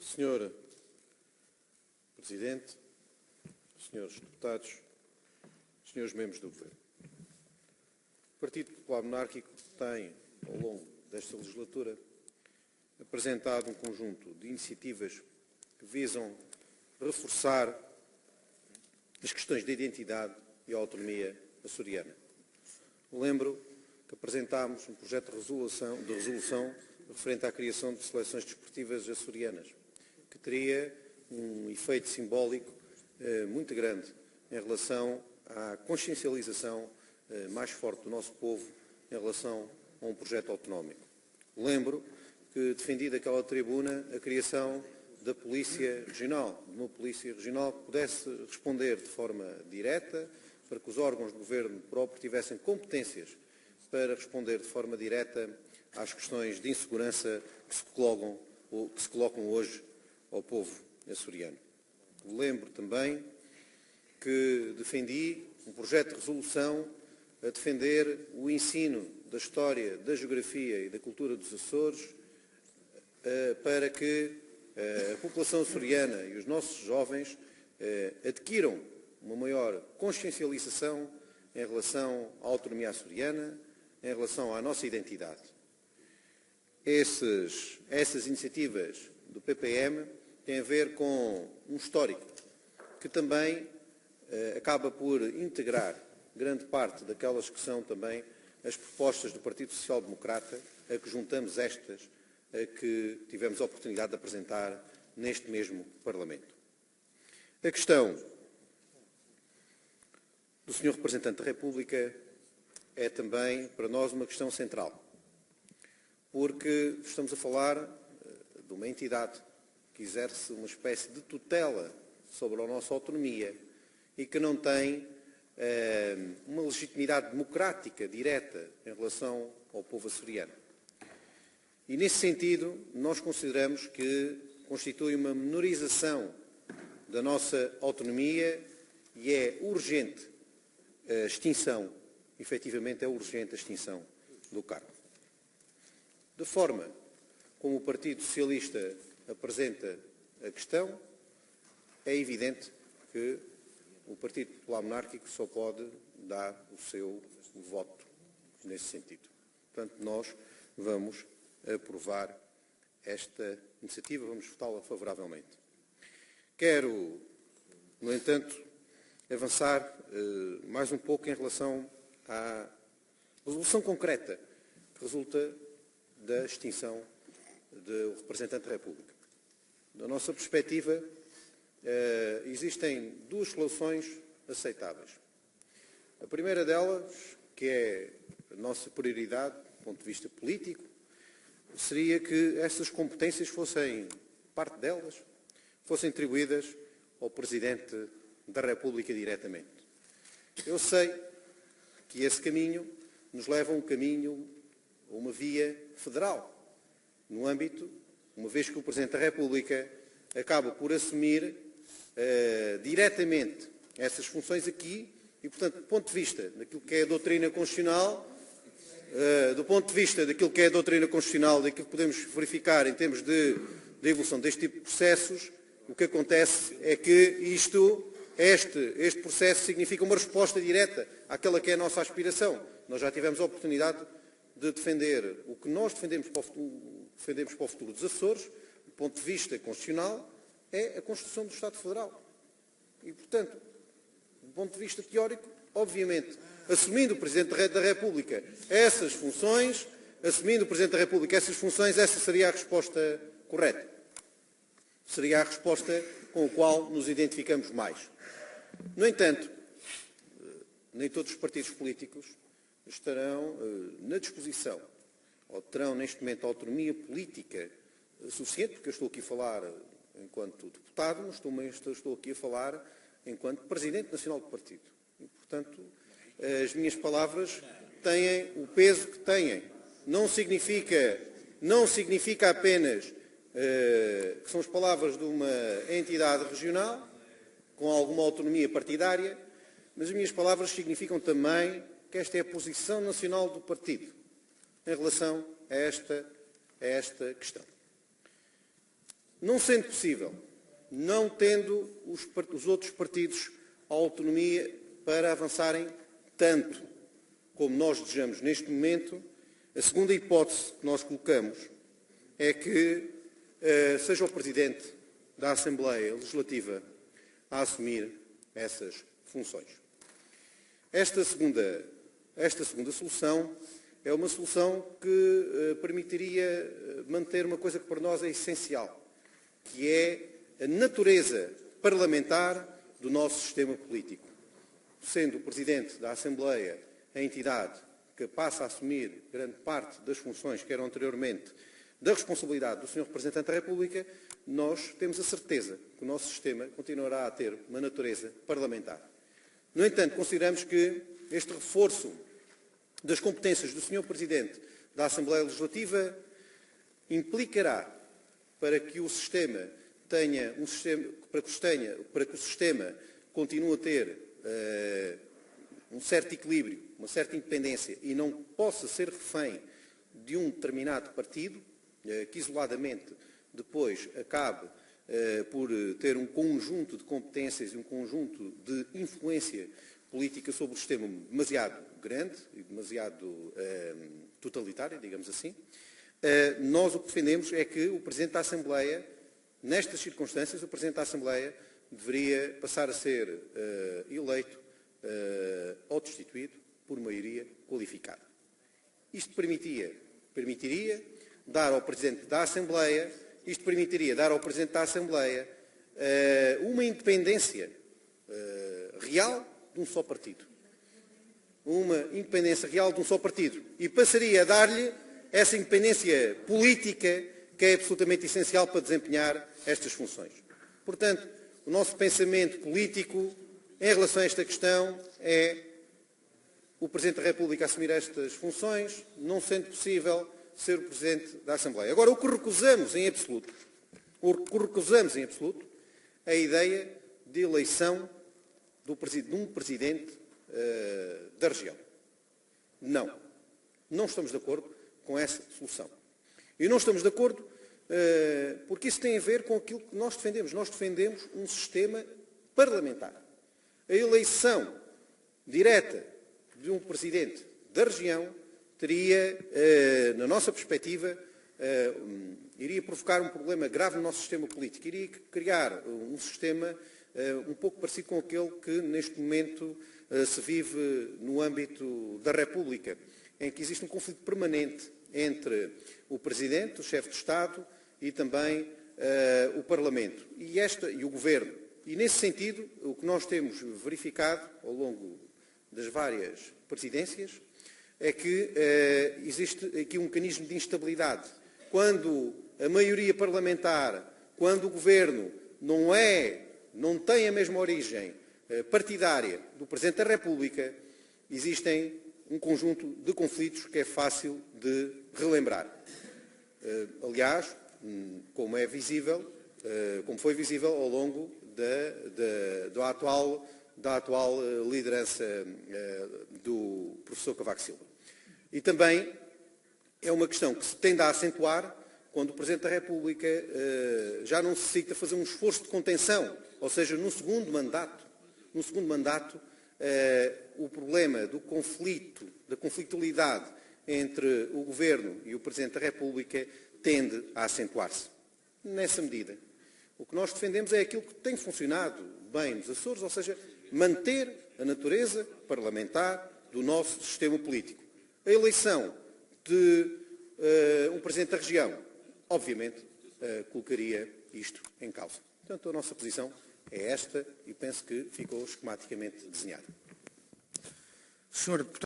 Senhor Presidente, senhores deputados, senhores membros do Governo, o Partido Popular Monárquico tem, ao longo desta legislatura, apresentado um conjunto de iniciativas que visam reforçar as questões de identidade e autonomia açoriana. Lembro que apresentámos um projeto de resolução referente à criação de seleções desportivas açorianas, que teria um efeito simbólico muito grande em relação à consciencialização mais forte do nosso povo em relação a um projeto autonómico. Lembro que defendi daquela tribuna a criação da Polícia Regional, de uma Polícia Regional que pudesse responder de forma direta, para que os órgãos de governo próprio tivessem competências para responder de forma direta às questões de insegurança que se colocam hoje ao povo açoriano. Lembro também que defendi um projeto de resolução a defender o ensino da história, da geografia e da cultura dos Açores para que a população açoriana e os nossos jovens adquiram uma maior consciencialização em relação à autonomia açoriana, em relação à nossa identidade. Essas iniciativas do PPM têm a ver com um histórico que também acaba por integrar grande parte daquelas que são também as propostas do Partido Social Democrata, a que juntamos estas a que tivemos a oportunidade de apresentar neste mesmo Parlamento. A questão do Sr. Representante da República é também, para nós, uma questão central, porque estamos a falar de uma entidade que exerce uma espécie de tutela sobre a nossa autonomia e que não tem uma legitimidade democrática direta em relação ao povo açoriano. E, nesse sentido, nós consideramos que constitui uma menorização da nossa autonomia e é urgente a extinção, efetivamente é urgente a extinção do cargo. Da forma como o Partido Socialista apresenta a questão, é evidente que o Partido Popular Monárquico só pode dar o seu voto nesse sentido. Portanto, nós vamos aprovar esta iniciativa, vamos votá-la favoravelmente. Quero, no entanto, avançar mais um pouco em relação à resolução concreta que resulta da extinção do representante da República. Da nossa perspectiva, existem duas soluções aceitáveis. A primeira delas, que é a nossa prioridade do ponto de vista político, seria que essas competências fossem, parte delas, fossem atribuídas ao Presidente da República diretamente. Eu sei que esse caminho nos leva a um caminho, a uma via federal, no âmbito, uma vez que o Presidente da República acaba por assumir diretamente essas funções aqui e, portanto, do ponto de vista daquilo que é a doutrina constitucional, daquilo que podemos verificar em termos de evolução deste tipo de processos, o que acontece é que este processo significa uma resposta direta àquela que é a nossa aspiração. Nós já tivemos a oportunidade de defender o que nós defendemos para o futuro dos Açores, do ponto de vista constitucional, é a Constituição do Estado Federal. E, portanto, do ponto de vista teórico, obviamente, assumindo o Presidente da República essas funções, essa seria a resposta correta. Seria a resposta com a qual nos identificamos mais. No entanto, nem todos os partidos políticos estarão na disposição, ou terão neste momento autonomia política suficiente, porque eu estou aqui a falar enquanto deputado, mas estou aqui a falar enquanto Presidente Nacional do Partido. E, portanto, as minhas palavras têm o peso que têm. Não significa apenas que são as palavras de uma entidade regional, com alguma autonomia partidária, mas as minhas palavras significam também que esta é a posição nacional do partido em relação a esta questão. Não sendo possível, não tendo os outros partidos a autonomia para avançarem tanto como nós desejamos neste momento, a segunda hipótese que nós colocamos é que seja o Presidente da Assembleia Legislativa a assumir essas funções. Esta segunda solução é uma solução que permitiria manter uma coisa que para nós é essencial, que é a natureza parlamentar do nosso sistema político. Sendo o Presidente da Assembleia a entidade que passa a assumir grande parte das funções que eram anteriormente da responsabilidade do Sr. Representante da República, nós temos a certeza que o nosso sistema continuará a ter uma natureza parlamentar. No entanto, consideramos que este reforço das competências do Sr. Presidente da Assembleia Legislativa implicará para que o sistema continue a ter um certo equilíbrio, uma certa independência e não possa ser refém de um determinado partido, que isoladamente depois acabe por ter um conjunto de competências e um conjunto de influência política sobre o sistema demasiado grande e demasiado totalitária, digamos assim. Nós o que defendemos é que o Presidente da Assembleia, nestas circunstâncias, o Presidente da Assembleia deveria passar a ser eleito ou destituído por maioria qualificada. Isto permitiria dar ao Presidente da Assembleia, uma independência real de um só partido. Uma independência real de um só partido. E passaria a dar-lhe essa independência política que é absolutamente essencial para desempenhar estas funções. Portanto, o nosso pensamento político em relação a esta questão é o Presidente da República assumir estas funções, não sendo possível ser o Presidente da Assembleia. Agora, o que recusamos em absoluto, é a ideia de eleição de um Presidente da região. Não estamos de acordo com essa solução. E não estamos de acordo porque isso tem a ver com aquilo que nós defendemos. Nós defendemos um sistema parlamentar. A eleição direta de um Presidente da região teria, na nossa perspectiva, iria provocar um problema grave no nosso sistema político. Iria criar um sistema um pouco parecido com aquele que neste momento se vive no âmbito da República, em que existe um conflito permanente entre o Presidente, o chefe de Estado e também o Parlamento e o Governo. E nesse sentido, o que nós temos verificado ao longo das várias presidências é que existe aqui um mecanismo de instabilidade. Quando a maioria parlamentar, quando o Governo não tem a mesma origem partidária do Presidente da República, existem um conjunto de conflitos que é fácil de relembrar. Aliás, como foi visível ao longo da atual liderança do professor Cavaco Silva. E também é uma questão que se tende a acentuar quando o Presidente da República já não necessita fazer um esforço de contenção, ou seja, no segundo mandato, o problema do conflito, da conflitualidade entre o Governo e o Presidente da República tende a acentuar-se. Nessa medida, o que nós defendemos é aquilo que tem funcionado bem nos Açores, ou seja, manter a natureza parlamentar do nosso sistema político. A eleição de um Presidente da região, obviamente, colocaria isto em causa. Portanto, a nossa posição é esta e penso que ficou esquematicamente desenhada.